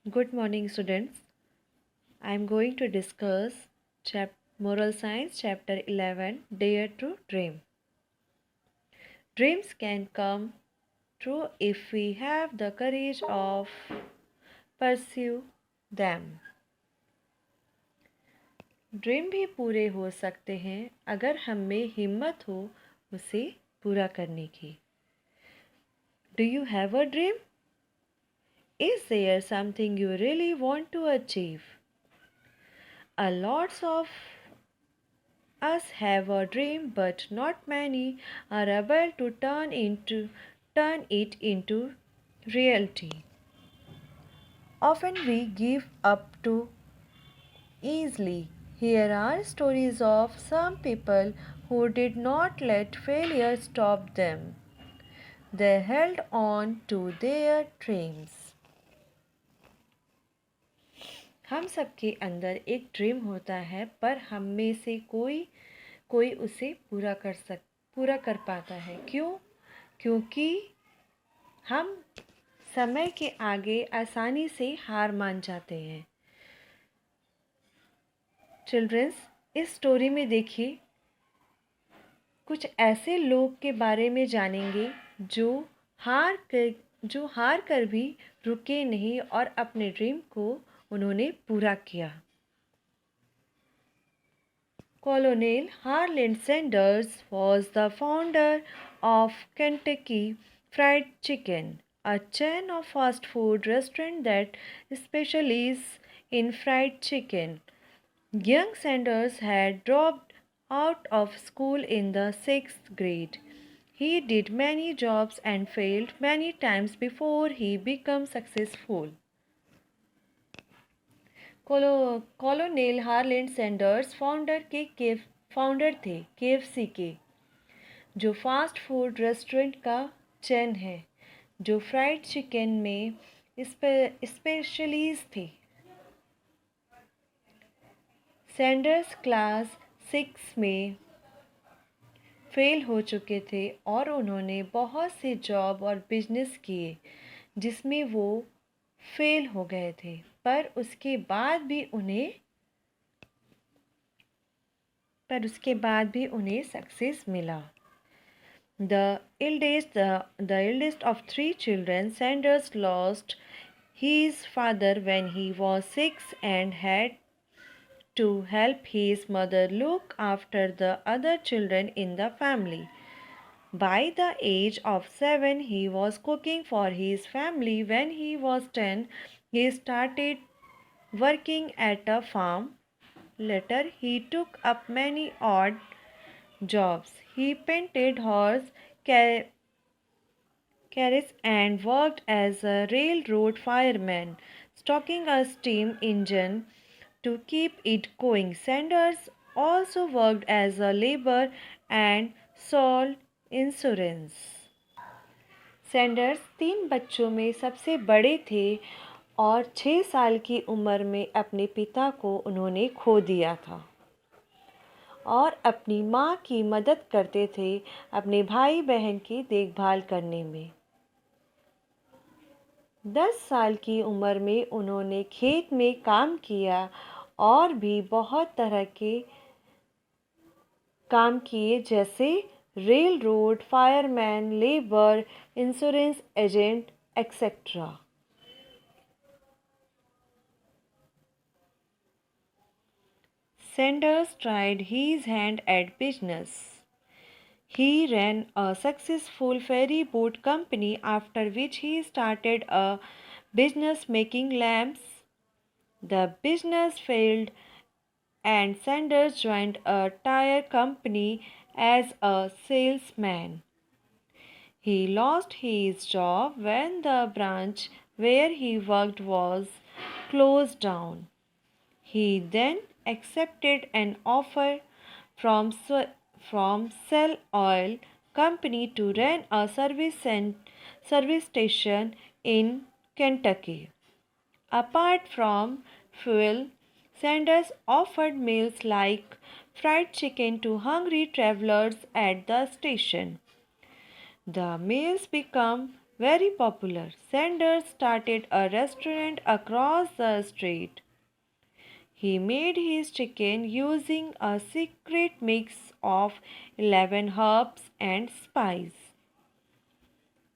Good morning, students. I am going to discuss Moral Science, Chapter 11, Dare to Dream. Dreams can come true if we have the courage of pursue them. Dream भी पूरे हो सकते हैं अगर हम में हिम्मत हो उसे पूरा करने की. Do you have a dream? Is there something you really want to achieve? A lots of us have a dream, but not many are able to turn it into reality. Often we give up too easily. Here are stories of some people who did not let failure stop them. They held on to their dreams. हम सबके अंदर एक dream होता है, पर हम में से कोई कोई उसे पूरा कर पाता है. क्यों? क्योंकि हम समय के आगे आसानी से हार मान जाते हैं. चिल्ड्रंस, इस स्टोरी में देखिए कुछ ऐसे लोग के बारे में जानेंगे जो हार कर भी रुके नहीं और अपने ड्रीम को उन्होंने पूरा किया. Colonel Harlan Sanders was the founder of Kentucky Fried Chicken, a chain of fast food restaurants that specializes in fried chicken. Young Sanders had dropped out of school in the sixth grade. He did many jobs and failed many times before he became successful. Colonel Harland Sanders founder थे KFC के, जो fast food restaurant का chain है जो fried chicken में specialist थे. Sanders class 6 में fail हो चुके थे और उन्होंने बहुत से जॉब और बिजनेस किए जिसमें वो फेल हो गए थे, पर उसके बाद भी उन्हें सक्सेस मिला. The eldest of three children, Sanders lost his father when he was 6 and had to help his mother look after the other children in the family. By the age of 7, he was cooking for his family. When he was 10, he started working at a farm. Later, he took up many odd jobs. He painted horse carriages and worked as a railroad fireman, stocking a steam engine to keep it going. Sanders also worked as a laborer and sold insurance. Sanders 3 बच्चों में सबसे बड़े थे और 6 साल की उम्र में अपने पिता को उन्होंने खो दिया था और अपनी माँ की मदद करते थे अपने भाई बहन की देखभाल करने में. 10 साल की उम्र में उन्होंने खेत में काम किया और भी बहुत तरह के काम किए, जैसे rail road fireman, labour, insurance agent etcetera. Sanders tried his hand at business. He ran a successful ferry boat company, after which he started a business making lamps. The business failed and Sanders joined a tire company as a salesman. He lost his job when the branch where he worked was closed down. He then accepted an offer from Shell Oil Company to run a service station in Kentucky. Apart from fuel, Sanders offered meals like fried chicken to hungry travelers at the station. The meals became very popular. Sanders started a restaurant across the street. He made his chicken using a secret mix of 11 herbs and spices.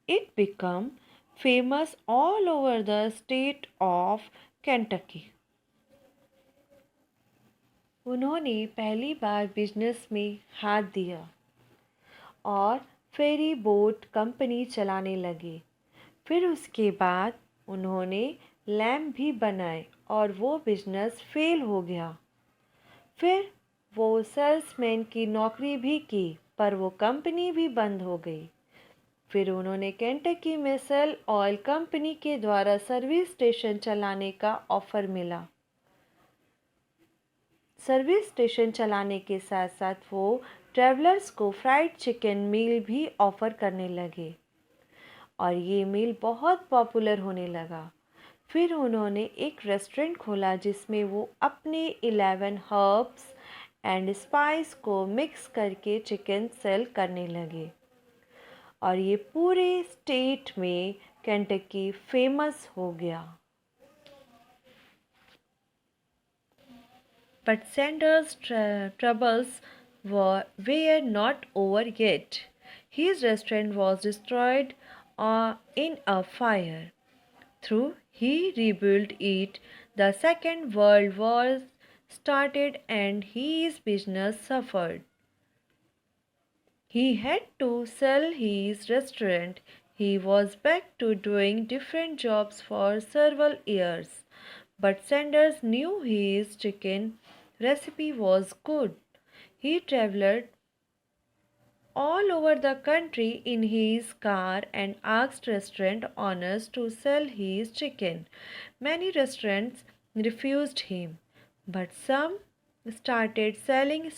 It became famous all over the state of Kentucky. उन्होंने पहली बार business में हाथ दिया और ferry boat company चलाने लगे। फिर उसके बाद उन्होंने लैम्प भी बनाए और वो बिजनेस फेल हो गया। फिर वो सेल्समैन की नौकरी भी की पर वो कंपनी भी बंद हो गई। फिर उन्होंने केंटकी में सेल ऑयल कंपनी के द्वारा सर्विस स्टेशन चलाने का ऑफ़र मिला। सर्विस स्टेशन चलाने के साथ साथ वो ट्रैवलर्स को फ्राइड चिकन मील भी ऑफ़र करने लगे और ये मील बहुत पॉपुलर होने लगा। फिर उन्होंने एक रेस्टोरेंट खोला जिसमें वो अपने 11 हर्ब्स एंड स्पाइस को मिक्स करके चिकन सेल करने लगे और ये पूरे स्टेट में केंटकी फेमस हो गया। But Sanders' troubles were not over yet. His restaurant was destroyed in a fire. Though he rebuilt it, the Second World War started and his business suffered. He had to sell his restaurant. He was back to doing different jobs for several years. But Sanders knew his chicken recipe was good. He traveled all over the country in his car and asked restaurant owners to sell his chicken. Many restaurants refused him, but some started selling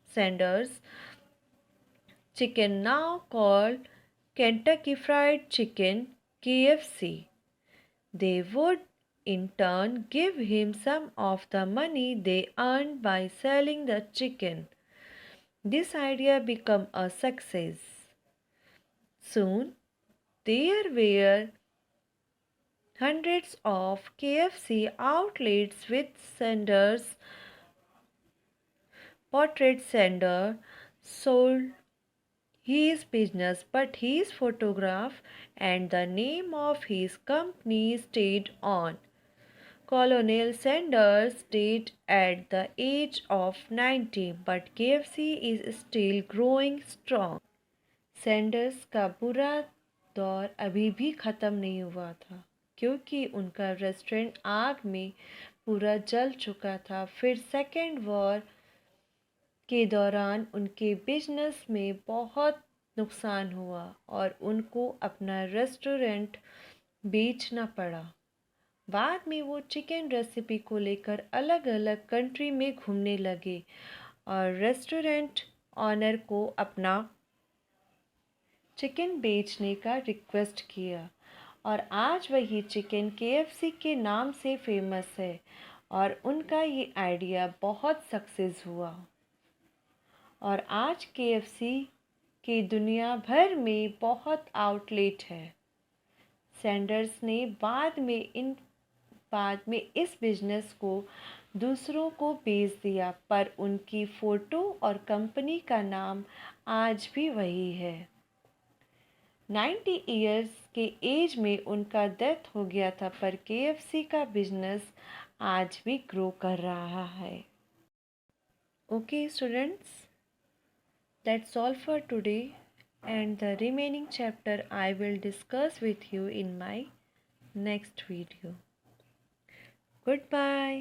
Sanders chicken, now called Kentucky Fried Chicken (KFC). They would in turn give him some of the money they earned by selling the chicken. This idea became a success. Soon there were hundreds of KFC outlets with Sanders portrait. Sanders sold his business, but his photograph and the name of his company stayed on. Colonel Sanders died at the age of 90, but KFC is still growing strong. Sanders का बुरा दौर अभी भी ख़त्म नहीं हुआ था क्योंकि उनका रेस्टोरेंट आग में पूरा जल चुका था। फिर सेकेंड वॉर के दौरान उनके बिजनेस में बहुत नुकसान हुआ और उनको अपना रेस्टोरेंट बेचना पड़ा। बाद में वो चिकन रेसिपी को लेकर अलग अलग कंट्री में घूमने लगे और रेस्टोरेंट ऑनर को अपना चिकन बेचने का रिक्वेस्ट किया और आज वही चिकन KFC के नाम से फेमस है और उनका ये आइडिया बहुत सक्सेस हुआ और आज KFC की दुनिया भर में बहुत आउटलेट है। सैंडर्स ने बाद में इस बिजनेस को दूसरों को बेच दिया पर उनकी फ़ोटो और कंपनी का नाम आज भी वही है। 90 इयर्स के एज में उनका डेथ हो गया था पर KFC का बिजनेस आज भी ग्रो कर रहा है। Okay students, that's all for today and the remaining chapter I will discuss with you in my next video. Goodbye.